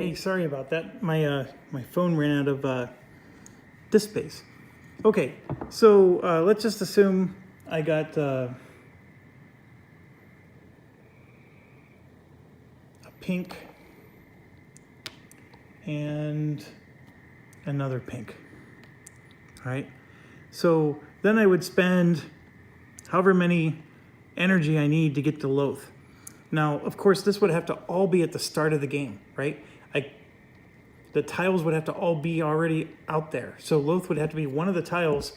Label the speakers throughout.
Speaker 1: Hey, sorry about that. My phone ran out of disk space. Okay, so let's just assume I got a pink and another pink. All right, so then I would spend however many energy I need to get to Loath. Now, of course, this would have to all be at the start of the game, right? The tiles would have to all be already out there. So Loath would have to be one of the tiles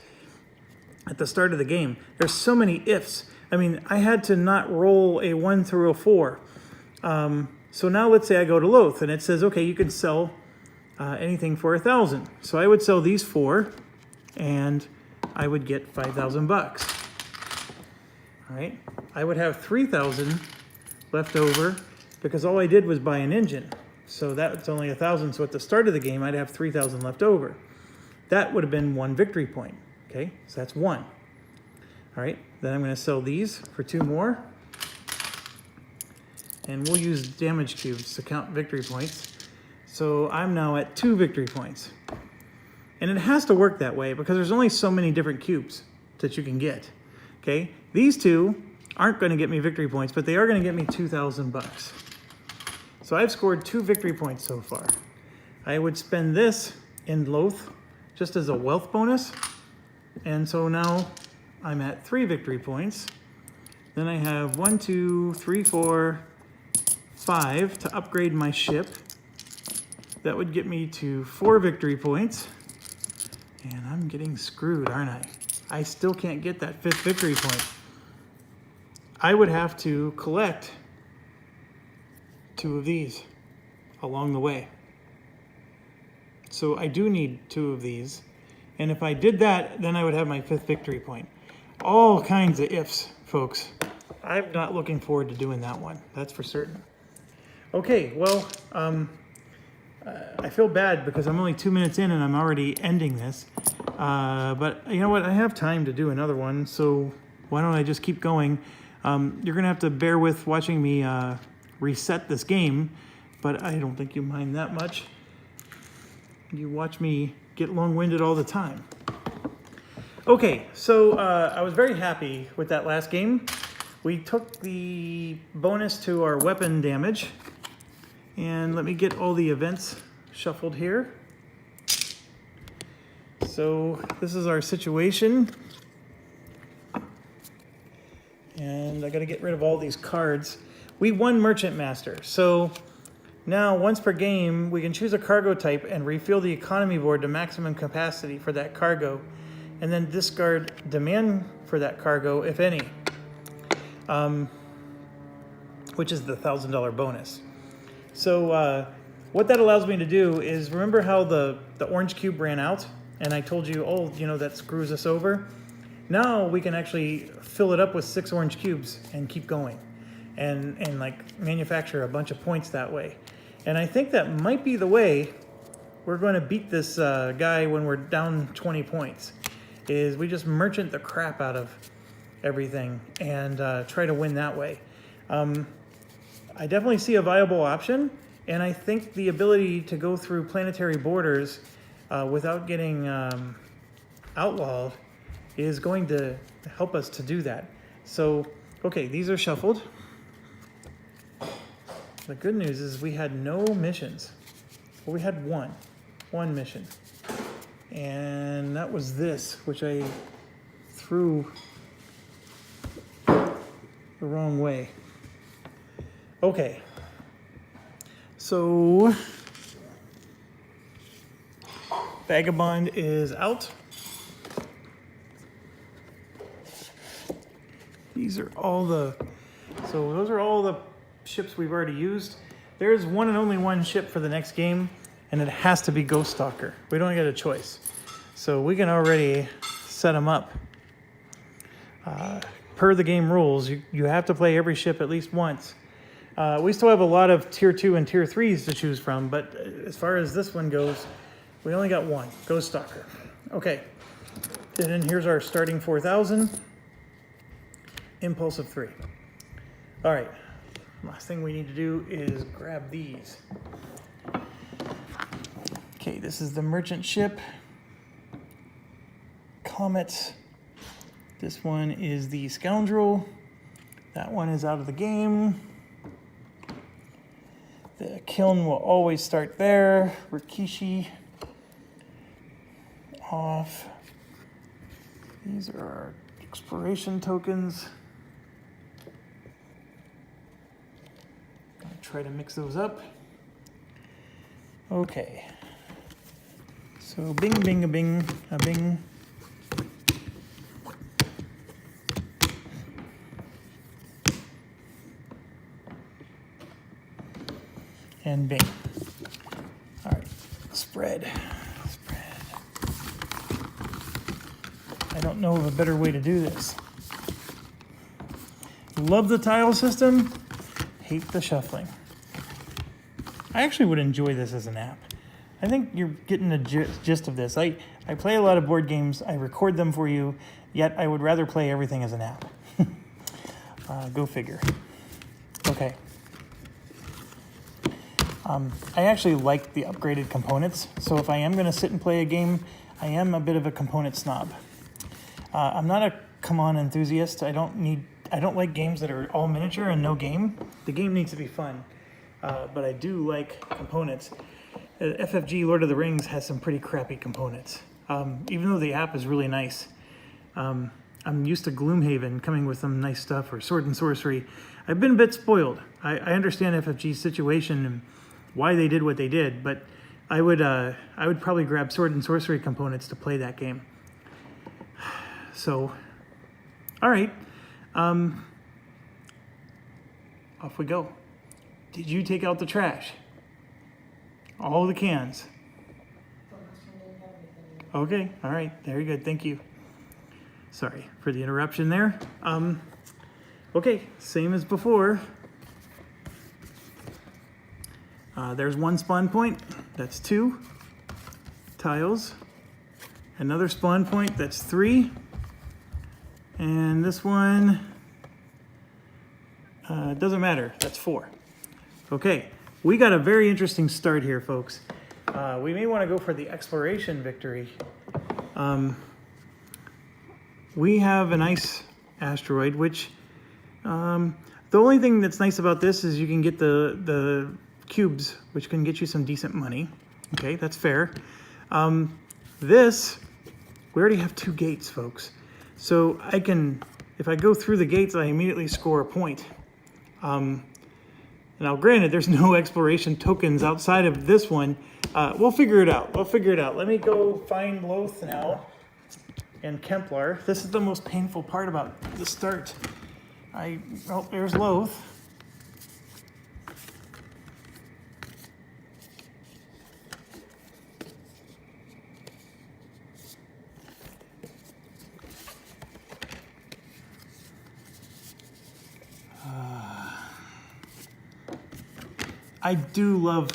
Speaker 1: at the start of the game. There's so many ifs. I mean, I had to not roll a 1 through a 4. So now let's say I go to Loath and it says, okay, you can sell anything for 1,000. So I would sell these 4 and I would get 5,000 bucks. All right. I would have 3,000 left over because all I did was buy an engine. So that's only 1,000. So at the start of the game, I'd have 3,000 left over. That would have been 1 victory point. Okay, so that's 1. All right, then I'm going to sell these for 2 more. And we'll use damage cubes to count victory points. So I'm now at 2 victory points. And it has to work that way because there's only so many different cubes that you can get. Okay, these 2 aren't going to get me victory points, but they are going to get me 2,000 bucks. So I've scored 2 victory points so far. I would spend this in Loath just as a wealth bonus. And so now I'm at 3 victory points. Then I have 1, 2, 3, 4, 5 to upgrade my ship. That would get me to 4 victory points. And I'm getting screwed, aren't I? I still can't get that 5th victory point. I would have to collect 2 of these along the way. So I do need 2 of these. And if I did that, then I would have my 5th victory point. All kinds of ifs, folks. I'm not looking forward to doing that one. That's for certain. Okay, well, I feel bad because I'm only 2 minutes in and I'm already ending this. But you know what? I have time to do another one. So why don't I just keep going? You're going to have to bear with watching me reset this game, but I don't think you mind that much. You watch me get long-winded all the time. Okay, so I was very happy with that last game. We took the bonus to our weapon damage, and let me get all the events shuffled here. So this is our situation, and I got to get rid of all these cards. We won Merchant Master, so now once per game we can choose a cargo type and refill the economy board to maximum capacity for that cargo, and then discard demand for that cargo, if any, which is the $1,000 bonus. So what that allows me to do is, remember how the orange cube ran out and I told you, oh, you know, that screws us over? Now we can actually fill it up with 6 orange cubes and keep going and like manufacture a bunch of points that way. And I think that might be the way we're going to beat this guy when we're down 20 points, is we just merchant the crap out of everything and try to win that way. I definitely see a viable option, and I think the ability to go through planetary borders without getting outlawed is going to help us to do that. So, okay, these are shuffled. The good news is we had no missions. Well, we had one mission. And that was this, which I threw the wrong way. Okay. So, Vagabond is out. These are all those are all the ships we've already used. There's one and only one ship for the next game, and it has to be Ghost Stalker. We don't get a choice. So we can already set them up. Per the game rules, you have to play every ship at least once. We still have a lot of tier 2 and tier 3s to choose from, but as far as this one goes, we only got one, Ghost Stalker. Okay, and then here's our starting 4,000. Impulse of 3. All right, last thing we need to do is grab these. Okay, this is the merchant ship. Comet. This one is the Scoundrel. That one is out of the game. The kiln will always start there. Rikishi. Off. These are our exploration tokens. I'll try to mix those up. Okay. So bing, bing, a bing, a bing. And bing. All right, spread. I don't know of a better way to do this. Love the tile system, hate the shuffling. I actually would enjoy this as an app. I think you're getting the gist of this. I play a lot of board games, I record them for you, yet I would rather play everything as an app. Go figure. Okay. I actually like the upgraded components, so if I am going to sit and play a game, I am a bit of a component snob. I'm not a come-on enthusiast. I don't like games that are all miniature and no game. The game needs to be fun, but I do like components. FFG Lord of the Rings has some pretty crappy components, even though the app is really nice. I'm used to Gloomhaven coming with some nice stuff, or Sword and Sorcery. I've been a bit spoiled. I understand FFG's situation and why they did what they did, but I would probably grab Sword and Sorcery components to play that game. So, all right, off we go. Did you take out the trash? All the cans? Okay, all right, very good, thank you. Sorry for the interruption there. Okay, same as before. There's one spawn point, that's 2 tiles. Another spawn point, that's 3. And this one, doesn't matter, that's 4. Okay, we got a very interesting start here, folks. We may want to go for the exploration victory. We have a nice asteroid, which the only thing that's nice about this is you can get the cubes, which can get you some decent money. Okay, that's fair. This, we already have 2 gates, folks. So I can, if I go through the gates, I immediately score a point. Now, granted, there's no exploration tokens outside of this one. We'll figure it out. Let me go find Loth now and Kemplar. This is the most painful part about the start. Oh, there's Loth. I do love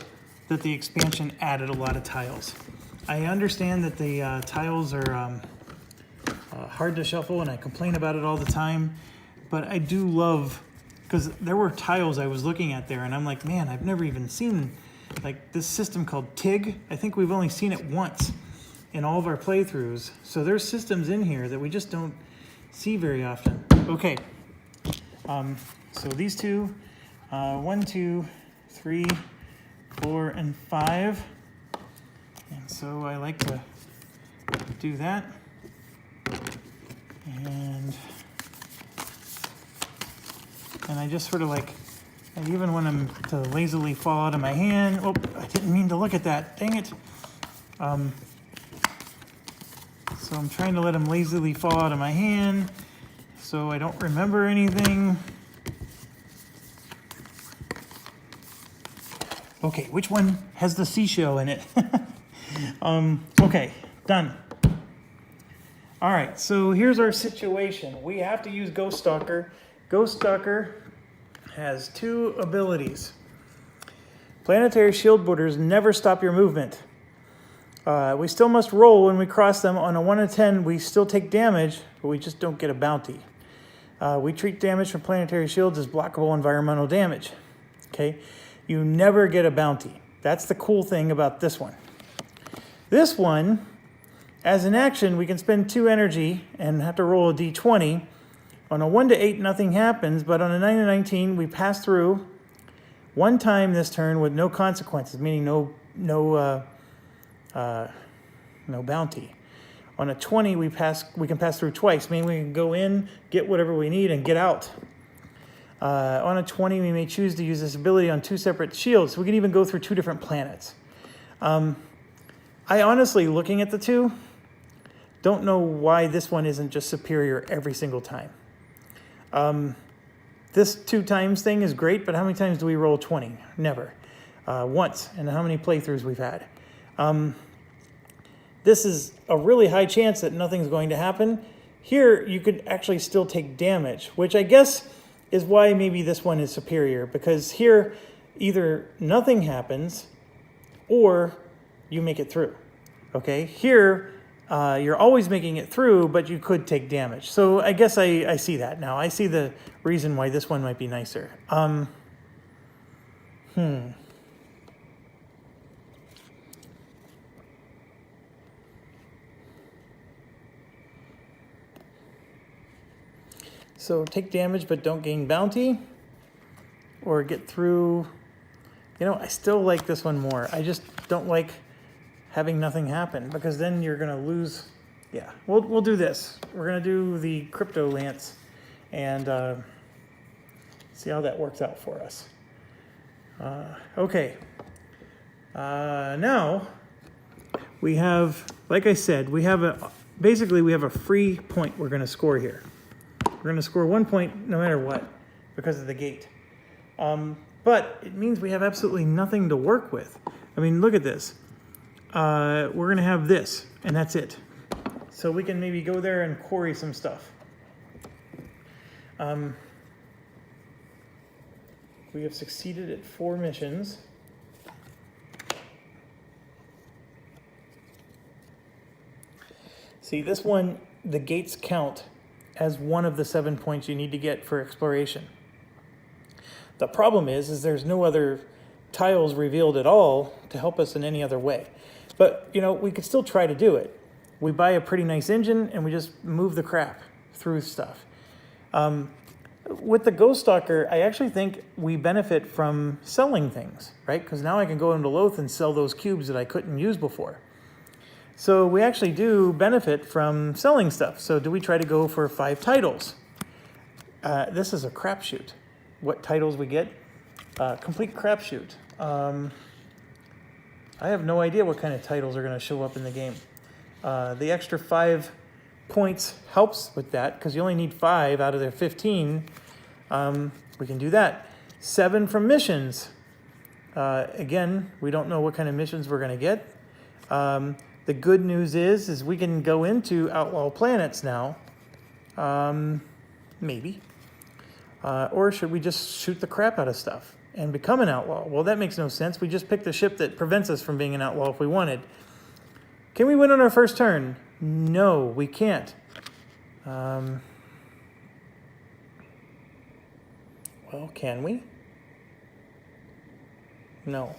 Speaker 1: that the expansion added a lot of tiles. I understand that the tiles are hard to shuffle, and I complain about it all the time, but I do love, because there were tiles I was looking at there, and I'm like, man, I've never even seen like this system called TIG. I think we've only seen it once in all of our playthroughs. So there's systems in here that we just don't see very often. Okay, so these two, 1, 2, 3, 4, and 5. And so I like to do that. And I just sort of like, I even want them to lazily fall out of my hand. Oh, I didn't mean to look at that. Dang it. So I'm trying to let them lazily fall out of my hand so I don't remember anything. Okay, which one has the seashell in it? Okay, done. All right, so here's our situation. We have to use Ghost Stalker. Ghost Stalker has 2 abilities. Planetary shield borders never stop your movement. We still must roll when we cross them. On a 1 to 10, we still take damage, but we just don't get a bounty. We treat damage from planetary shields as blockable environmental damage. Okay, you never get a bounty. That's the cool thing about this one. This one, as an action, we can spend 2 energy and have to roll a d20. On a 1 to 8, nothing happens, but on a 9 to 19, we pass through one time this turn with no consequences, meaning no bounty. On a 20, we can pass through twice, meaning we can go in, get whatever we need, and get out. On a 20, we may choose to use this ability on 2 separate shields. We can even go through 2 different planets. I honestly, looking at the two, don't know why this one isn't just superior every single time. This 2 times thing is great, but how many times do we roll 20? Never. Once, and how many playthroughs we've had. This is a really high chance that nothing's going to happen. Here, you could actually still take damage, which I guess is why maybe this one is superior, because here, either nothing happens, or you make it through, okay? Here, you're always making it through, but you could take damage. So I guess I see that now. I see the reason why this one might be nicer. So take damage, but don't gain bounty, or get through. You know, I still like this one more. I just don't like having nothing happen, because then you're going to lose. Yeah, we'll do this. We're going to do the Crypto Lance and see how that works out for us. Okay. Now we have, like I said, basically we have a free point we're going to score here. We're going to score 1 point no matter what because of the gate. But it means we have absolutely nothing to work with. I mean, look at this. We're going to have this, and that's it. So we can maybe go there and quarry some stuff. We have succeeded at 4 missions. See, this one, the gates count as one of the 7 points you need to get for exploration. The problem is there's no other tiles revealed at all to help us in any other way. But, you know, we could still try to do it. We buy a pretty nice engine and we just move the crap through stuff. With the Ghost Stalker, I actually think we benefit from selling things, right? Because now I can go into Loth and sell those cubes that I couldn't use before. So we actually do benefit from selling stuff. So do we try to go for 5 titles? This is a crapshoot. What titles we get? Complete crapshoot. I have no idea what kind of titles are going to show up in the game. The extra 5 points helps with that because you only need 5 out of their 15. We can do that. 7 from missions. Again, we don't know what kind of missions we're going to get. The good news is we can go into Outlaw Planets now. Maybe. Or should we just shoot the crap out of stuff and become an outlaw? Well, that makes no sense. We just picked a ship that prevents us from being an outlaw if we wanted. Can we win on our first turn? No, we can't. Well, can we? No.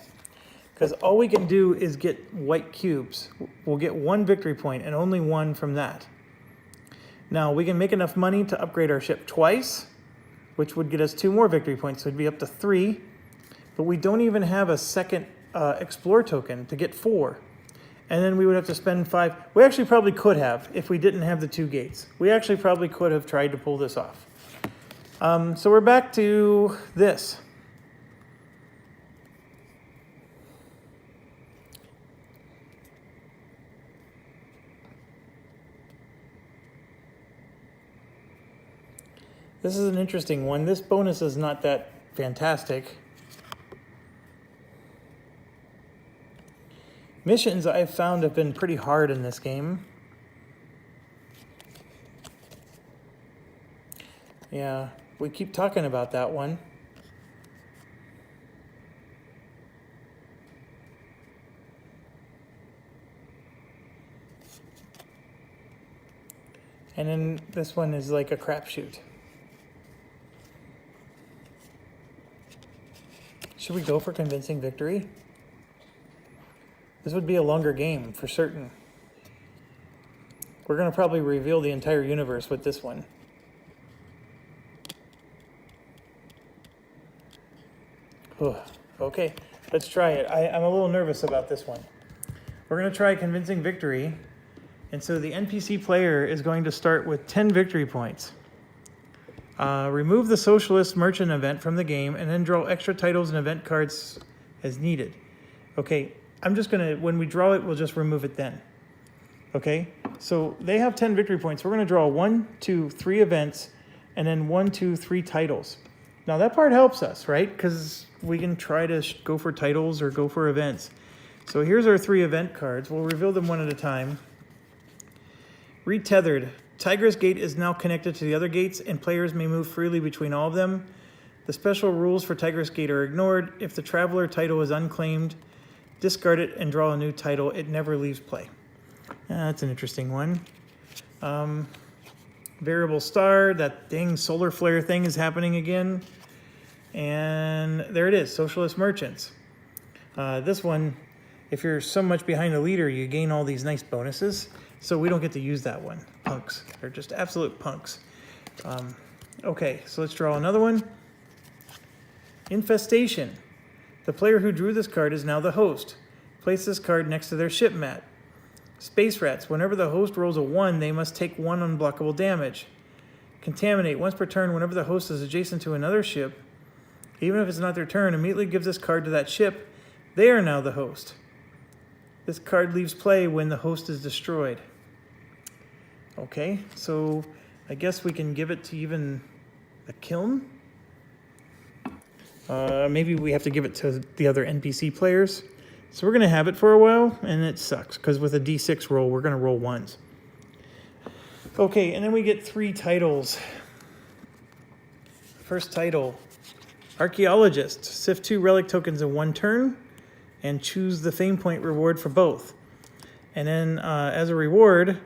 Speaker 1: Because all we can do is get white cubes. We'll get 1 victory point and only 1 from that. Now, we can make enough money to upgrade our ship twice, which would get us 2 more victory points, so it'd be up to 3. But we don't even have a second Explore token to get 4. And then we would have to spend 5. We actually probably could have if we didn't have the 2 gates. We actually probably could have tried to pull this off. So we're back to this. This is an interesting one. This bonus is not that fantastic. Missions I've found have been pretty hard in this game. Yeah, we keep talking about that one. And then this one is like a crapshoot. Should we go for convincing victory? This would be a longer game for certain. We're going to probably reveal the entire universe with this one. Okay, let's try it. I'm a little nervous about this one. We're going to try convincing victory. And so the NPC player is going to start with 10 victory points. Remove the Socialist Merchant event from the game and then draw extra titles and event cards as needed. Okay, I'm just going to, when we draw it, we'll just remove it then. Okay, so they have 10 victory points. We're going to draw 1, 2, 3 events and then 1, 2, 3 titles. Now that part helps us, right? Because we can try to go for titles or go for events. So here's our 3 event cards. We'll reveal them one at a time. Retethered. Tigress Gate is now connected to the other gates and players may move freely between all of them. The special rules for Tigress Gate are ignored. If the Traveler title is unclaimed, discard it and draw a new title. It never leaves play. That's an interesting one. Variable star, that dang solar flare thing is happening again. And there it is, Socialist Merchants. This one, if you're so much behind the leader, you gain all these nice bonuses. So we don't get to use that one. Punks. They're just absolute punks. Okay, so let's draw another one. Infestation. The player who drew this card is now the host. Place this card next to their ship mat. Space Rats. Whenever the host rolls a 1, they must take 1 unblockable damage. Contaminate. Once per turn, whenever the host is adjacent to another ship, even if it's not their turn, immediately gives this card to that ship. They are now the host. This card leaves play when the host is destroyed. Okay, so I guess we can give it to even the kiln. Maybe we have to give it to the other NPC players. So we're going to have it for a while, and it sucks, because with a D6 roll, we're going to roll 1s. Okay, and then we get 3 titles. First title, Archaeologist. Sift 2 relic tokens in 1 turn, and choose the fame point reward for both. And then as a reward,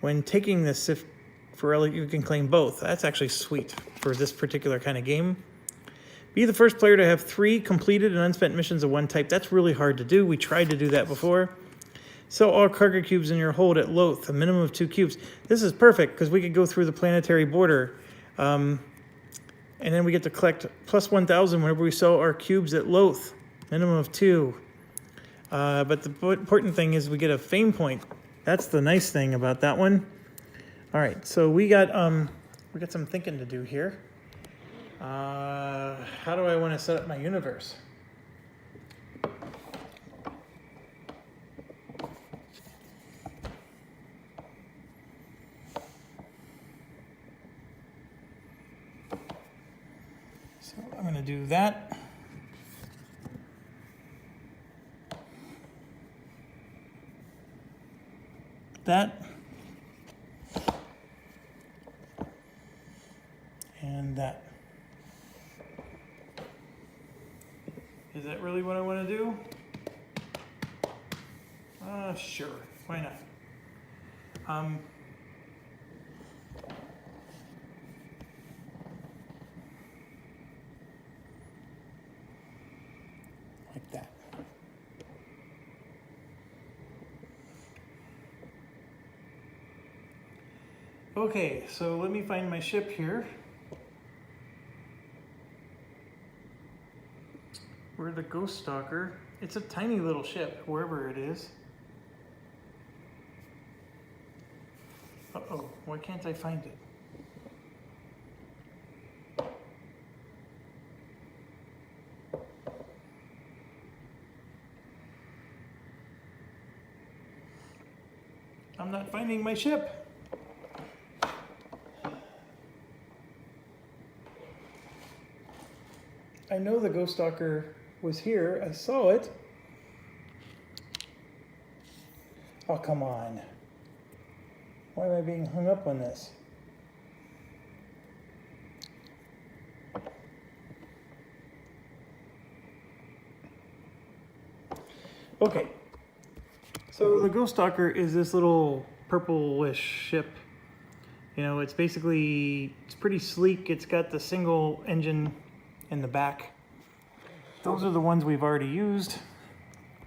Speaker 1: when taking this sift for relic, you can claim both. That's actually sweet for this particular kind of game. Be the first player to have 3 completed and unspent missions of 1 type. That's really hard to do. We tried to do that before. Sell all cargo cubes in your hold at Loth, a minimum of 2 cubes. This is perfect because we could go through the planetary border. And then we get to collect plus 1,000 whenever we sell our cubes at Loth, minimum of 2. But the important thing is we get a fame point. That's the nice thing about that one. All right, so we got some thinking to do here. How do I want to set up my universe? So I'm going to do that. That. And that. Is that really what I want to do? Sure. Why not? Like that. Okay, so let me find my ship here. We're the Ghost Stalker. It's a tiny little ship, wherever it is. Uh-oh, why can't I find it? I'm not finding my ship. I know the Ghost Stalker was here. I saw it. Oh, come on. Why am I being hung up on this? Okay. So the Ghost Stalker is this little purplish ship. You know, it's basically, it's pretty sleek. It's got the single engine in the back. Those are the ones we've already used.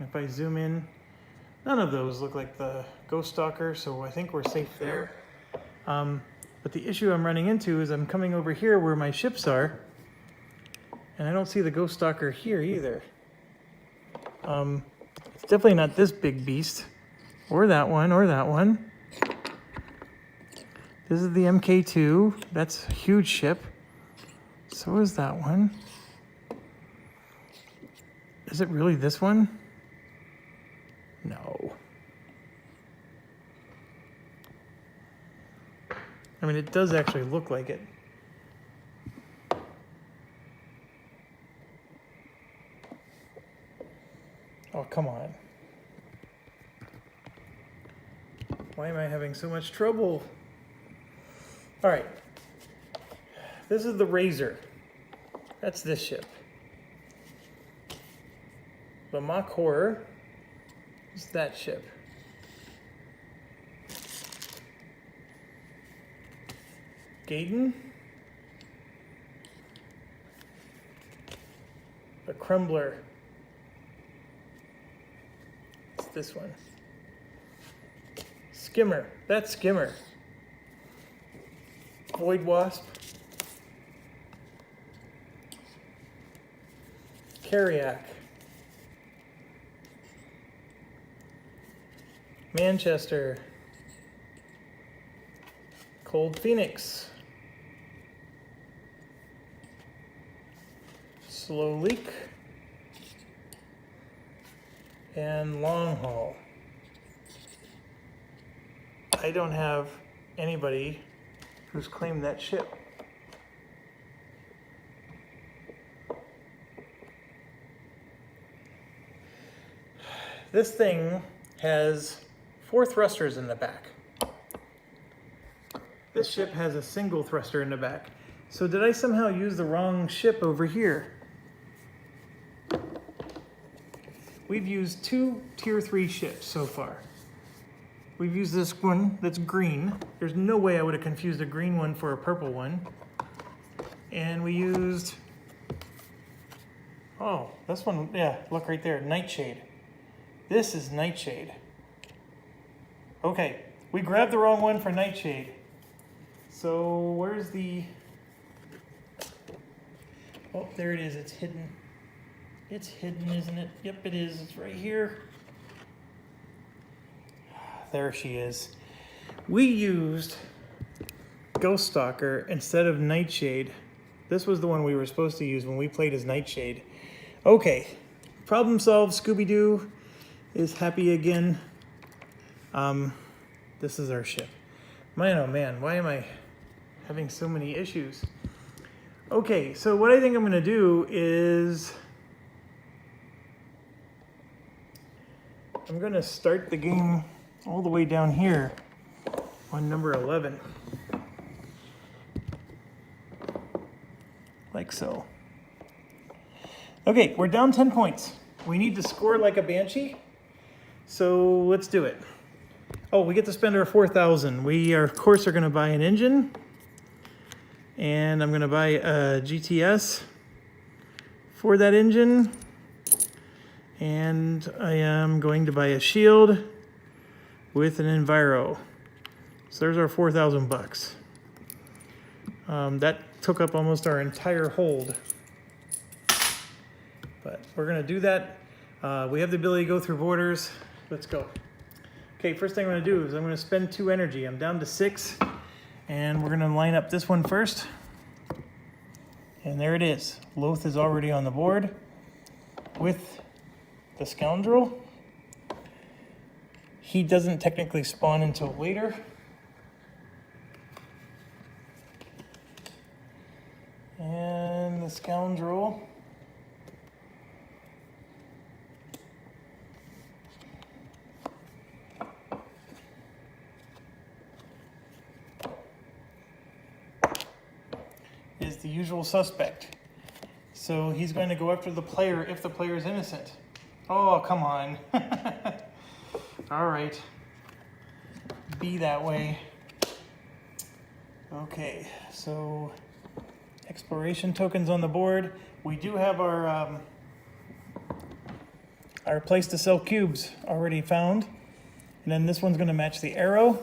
Speaker 1: If I zoom in, None of those look like the Ghost Stalker, so I think we're safe there. But the issue I'm running into is I'm coming over here where my ships are, and I don't see the Ghost Stalker here either. It's definitely not this big beast, or that one, or that one. This is the MK2. That's a huge ship. So is that one. Is it really this one? No. I mean, it does actually look like it. Oh, come on. Why am I having so much trouble? All right. This is the Razor. That's this ship. The Mock Horror is that ship. Gaydon. The Crumbler. It's this one. Skimmer. That's Skimmer. Void Wasp. Carriac. Manchester. Cold Phoenix. Slow Leak. And Long Haul. I don't have anybody who's claimed that ship. This thing has 4 thrusters in the back. This ship has a single thruster in the back. So did I somehow use the wrong ship over here? We've used 2 tier 3 ships so far. We've used this one that's green. There's no way I would have confused a green one for a purple one. And we used, oh, this one, yeah, look right there, Nightshade. This is Nightshade. Okay, we grabbed the wrong one for Nightshade. So where's the, oh, there it is, it's hidden. It's hidden, isn't it? Yep, it is, it's right here. There she is. We used Ghost Stalker instead of Nightshade. This was the one we were supposed to use when we played as Nightshade. Okay, problem solved. Scooby-Doo is happy again. This is our ship. Man, oh man, why am I having so many issues? Okay, so what I think I'm gonna do is I'm gonna start the game all the way down here on number 11. Like so. Okay, we're down 10 points. We need to score like a Banshee. So let's do it. Oh, we get to spend our 4,000. We are, of course, are gonna buy an engine. And I'm gonna buy a GTS for that engine. And I am going to buy a shield with an Enviro. So there's our 4,000 bucks. That took up almost our entire hold. But we're gonna do that. We have the ability to go through borders. Let's go. Okay, first thing I'm gonna do is I'm gonna spend 2 energy. I'm down to 6. And we're gonna line up this one first. And there it is. Loth is already on the board with the Scoundrel. He doesn't technically spawn until later. And the Scoundrel is the usual suspect. So he's going to go after the player if the player is innocent. Oh, come on. All right. Be that way. Okay, so exploration tokens on the board. We do have our our place to sell cubes already found. And then this one's going to match the arrow.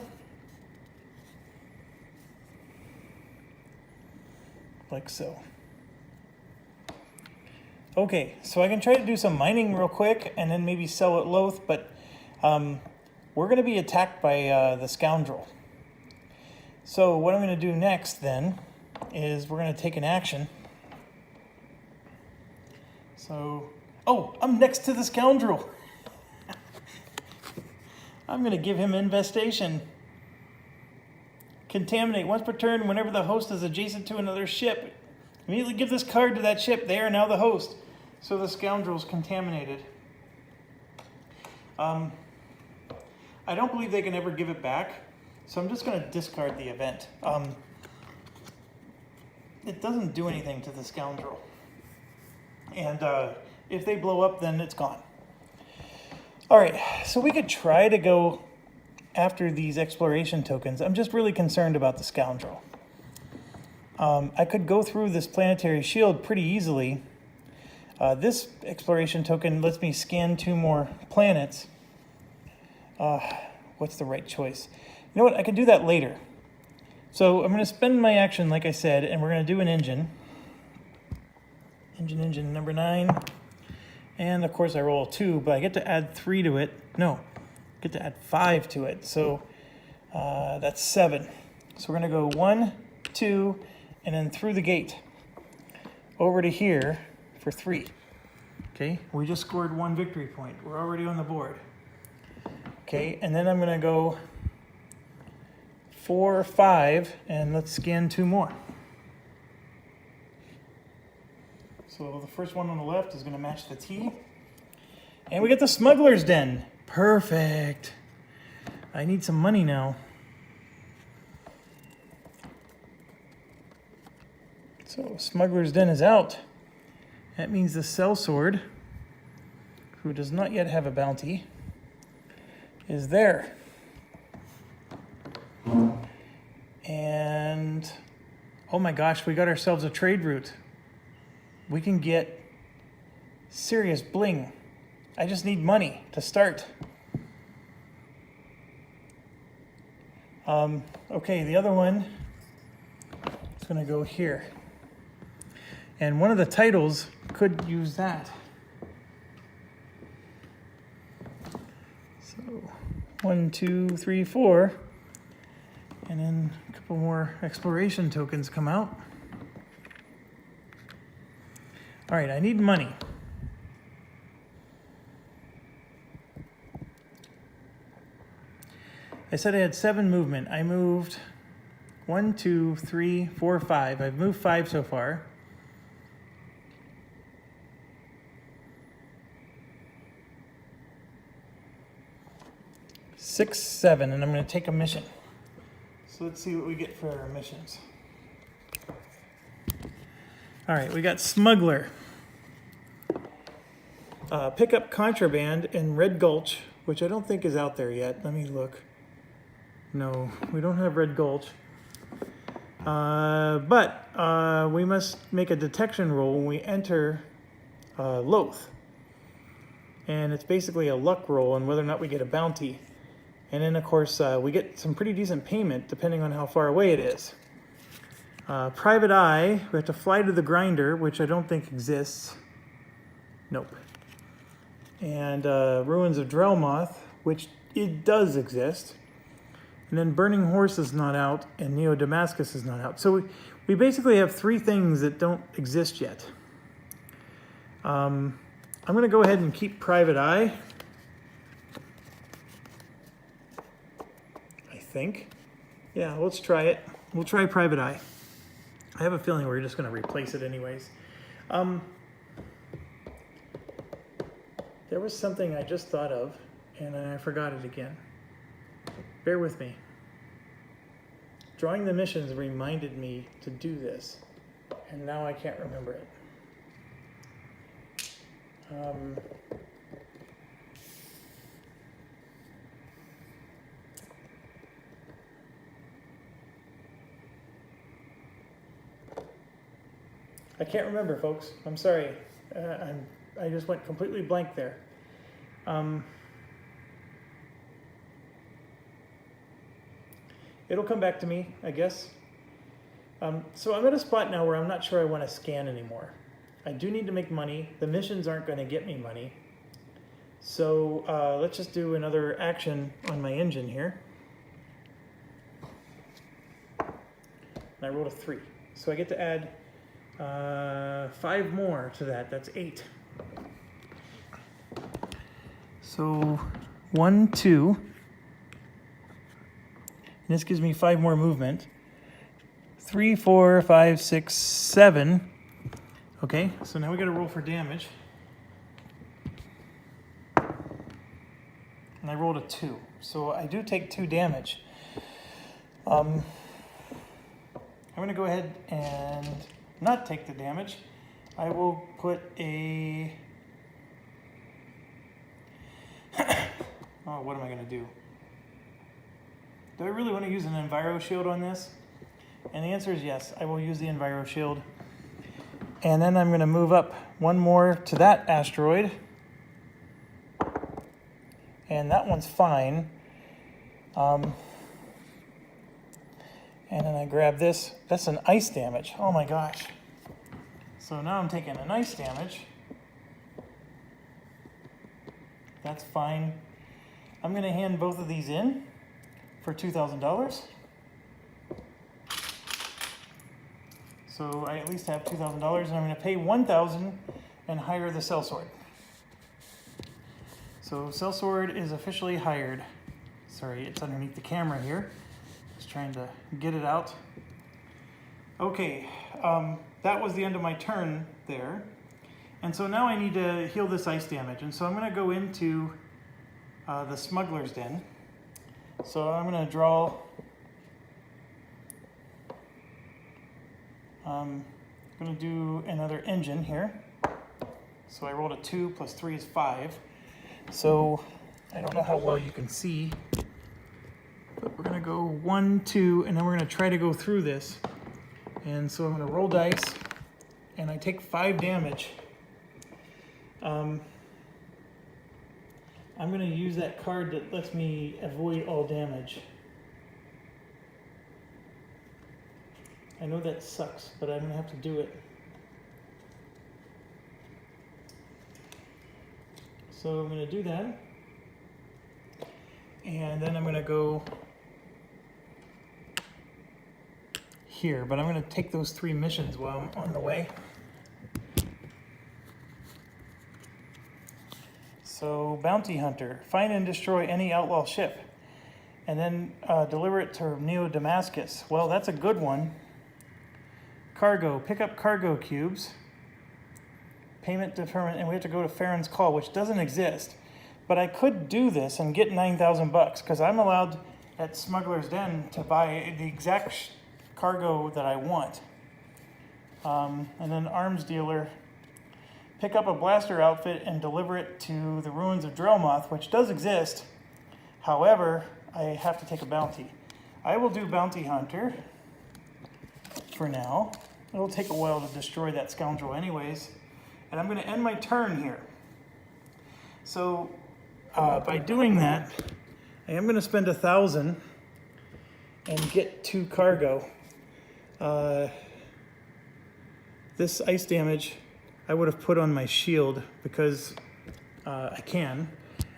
Speaker 1: Like so. Okay, so I can try to do some mining real quick and then maybe sell at Loth, but we're going to be attacked by the scoundrel. So what I'm going to do next then is we're going to take an action. So, oh, I'm next to the scoundrel. I'm going to give him infestation. Contaminate once per turn whenever the host is adjacent to another ship. Immediately give this card to that ship. They are now the host. So the scoundrel's contaminated. I don't believe they can ever give it back. So I'm just going to discard the event. It doesn't do anything to the scoundrel. And if they blow up, then it's gone. All right, so we could try to go after these exploration tokens. I'm just really concerned about the scoundrel. I could go through this planetary shield pretty easily. This exploration token lets me scan 2 more planets. What's the right choice? You know what? I can do that later. So I'm going to spend my action, like I said, and we're going to do an engine. Engine number 9. And of course I roll a 2, but I get to add 3 to it. No, I get to add 5 to it. So that's 7. So we're going to go 1, 2, and then through the gate over to here for 3. Okay, we just scored 1 victory point. We're already on the board. Okay, and then I'm going to go 4, 5, and let's scan 2 more. So the first one on the left is going to match the T. And we get the smuggler's den. Perfect. I need some money now. So smuggler's den is out. That means the sellsword, who does not yet have a bounty, is there. And oh my gosh, we got ourselves a trade route. We can get serious bling. I just need money to start. Okay, the other one is going to go here. And one of the titles could use that. So 1, 2, 3, 4. And then a couple more exploration tokens come out. All right, I need money. I said I had 7 movement. I moved 1, 2, 3, 4, 5. I've moved 5 so far. Six, 7, and I'm going to take a mission. So let's see what we get for our missions. All right, we got Smuggler. Pick up contraband in Red Gulch, which I don't think is out there yet. Let me look. No, we don't have Red Gulch. But we must make a detection roll when we enter Loth. And it's basically a luck roll on whether or not we get a bounty. And then, of course, we get some pretty decent payment depending on how far away it is. Private Eye, we have to fly to the grinder, which I don't think exists. Nope. And Ruins of Drelmoth, which it does exist. And then Burning Horse is not out, and Neo Damascus is not out. So we basically have 3 things that don't exist yet. I'm going to go ahead and keep Private Eye. I think. Yeah, let's try it. We'll try Private Eye. I have a feeling we're just going to replace it anyways. There was something I just thought of, and I forgot it again. Bear with me. Drawing the missions reminded me to do this, and now I can't remember it. I can't remember, folks. I'm sorry. I just went completely blank there. It'll come back to me, I guess. So I'm at a spot now where I'm not sure I want to scan anymore. I do need to make money. The missions aren't going to get me money. So let's just do another action on my engine here. And I rolled a 3. So I get to add 5 more to that. That's 8. So 1, 2. And this gives me 5 more movement. 3, 4, 5, 6, 7. Okay, so now we got to roll for damage. And I rolled a 2. So I do take 2 damage. I'm going to go ahead and not take the damage. I will put a... oh, what am I going to do? Do I really want to use an Enviro Shield on this? And the answer is yes, I will use the Enviro Shield. And then I'm going to move up 1 more to that asteroid. And that one's fine. And then I grab this. That's an ice damage. Oh my gosh. So now I'm taking an ice damage. That's fine. I'm going to hand both of these in for $2,000. So I at least have $2,000, and I'm going to pay $1,000 and hire the sellsword. So sellsword is officially hired. Sorry, it's underneath the camera here. Just trying to get it out. Okay, that was the end of my turn there. And so now I need to heal this ice damage. And so I'm going to go into the smuggler's den. So I'm going to draw... I'm going to do another engine here. So I rolled a 2 plus 3 is 5. So I don't know how well you can see, but we're going to go 1, 2, and then we're going to try to go through this. And so I'm going to roll dice, and I take 5 damage. I'm going to use that card that lets me avoid all damage. I know that sucks, but I'm going to have to do it. So I'm going to do that. And then I'm going to go here, but I'm going to take those 3 missions while I'm on the way. So, Bounty Hunter, find and destroy any outlaw ship, and then deliver it to Neo Damascus. Well, that's a good one. Cargo, pick up cargo cubes. Payment determined, and we have to go to Farron's Call, which doesn't exist. But I could do this and get $9,000 because I'm allowed at Smuggler's Den to buy the exact cargo that I want. And then arms dealer, pick up a blaster outfit and deliver it to the ruins of Drellmoth, which does exist. However, I have to take a bounty. I will do Bounty Hunter for now. It'll take a while to destroy that scoundrel anyways. And I'm going to end my turn here. So by doing that, I am going to spend 1,000 and get 2 cargo. This ice damage I would have put on my shield because I can.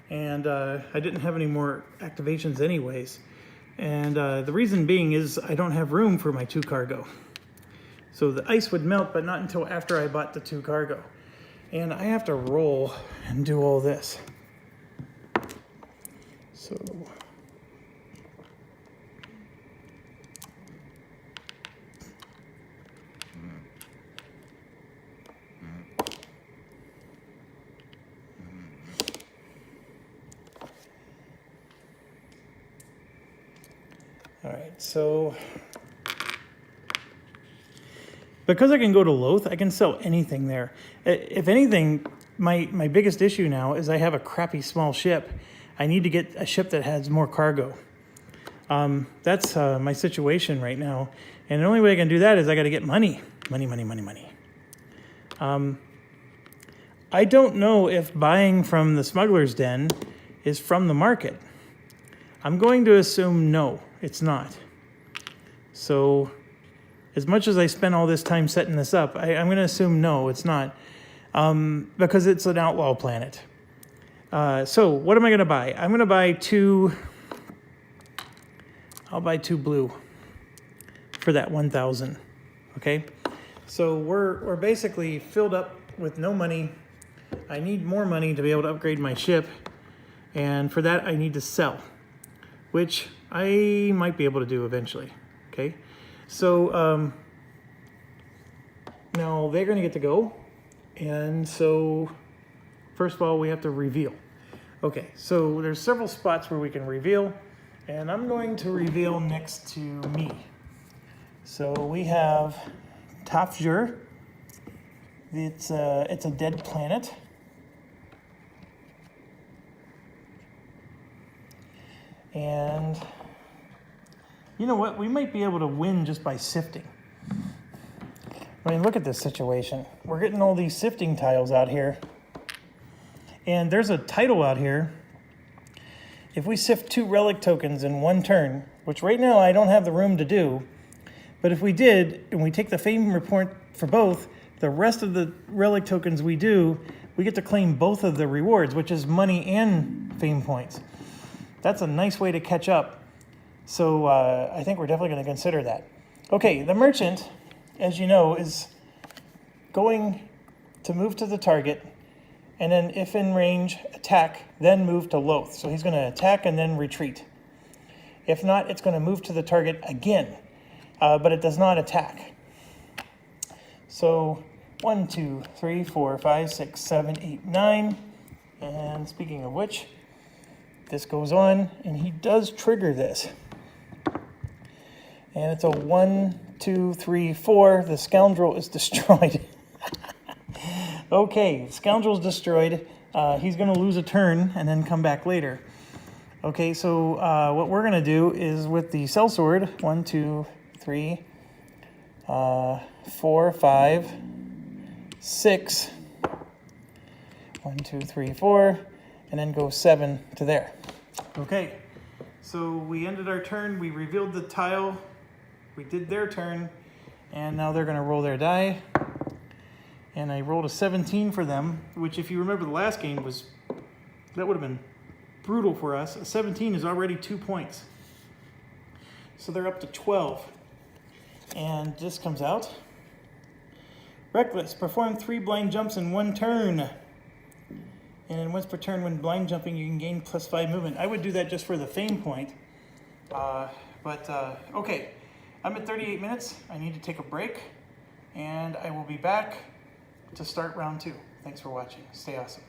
Speaker 1: And I didn't have any more activations anyways. And the reason being is I don't have room for my 2 cargo. So the ice would melt, but not until after I bought the 2 cargo. And I have to roll and do all this. So... all right, so... because I can go to Loth, I can sell anything there. If anything, my biggest issue now is I have a crappy small ship. I need to get a ship that has more cargo. That's my situation right now. And the only way I can do that is I got to get money. Money. I don't know if buying from the smuggler's den is from the market. I'm going to assume no, it's not. So as much as I spent all this time setting this up, I'm going to assume no, it's not, because it's an outlaw planet. So what am I going to buy? I'm going to buy I'll buy 2 blue for that 1,000. Okay, so we're basically filled up with no money. I need more money to be able to upgrade my ship, and for that I need to sell, which I might be able to do eventually. Okay, so now they're going to get to go, and so first of all we have to reveal. Okay, so there's several spots where we can reveal, and I'm going to reveal next to me. So we have Tafjur. It's a dead planet. And you know what? We might be able to win just by sifting. I mean, look at this situation. We're getting all these sifting tiles out here. And there's a title out here. If we sift 2 relic tokens in 1 turn, which right now I don't have the room to do, but if we did, and we take the fame report for both, the rest of the relic tokens we do, we get to claim both of the rewards, which is money and fame points. That's a nice way to catch up. So I think we're definitely going to consider that. Okay, the merchant, as you know, is going to move to the target, and then if in range, attack, then move to Loath. So he's going to attack and then retreat. If not, it's going to move to the target again, but it does not attack. So 1, 2, 3, 4, 5, 6, 7, 8, 9. And speaking of which, this goes on, and he does trigger this. And it's a 1, 2, 3, 4. The scoundrel is destroyed. Okay, scoundrel's destroyed. He's going to lose a turn and then come back later. Okay, so what we're going to do is with the sellsword, 1, 2, 3, 4, 5, 6. 1, 2, 3, 4, and then go 7 to there. Okay, so we ended our turn. We revealed the tile. We did their turn, and now they're going to roll their die. And I rolled a 17 for them, which if you remember the last game that would have been brutal for us. A 17 is already 2 points. So they're up to 12. And this comes out. Reckless, perform 3 blind jumps in 1 turn. And once per turn when blind jumping, you can gain +5 movement. I would do that just for the fame point. Okay, I'm at 38 minutes. I need to take a break. And I will be back to start round 2. Thanks for watching. Stay awesome.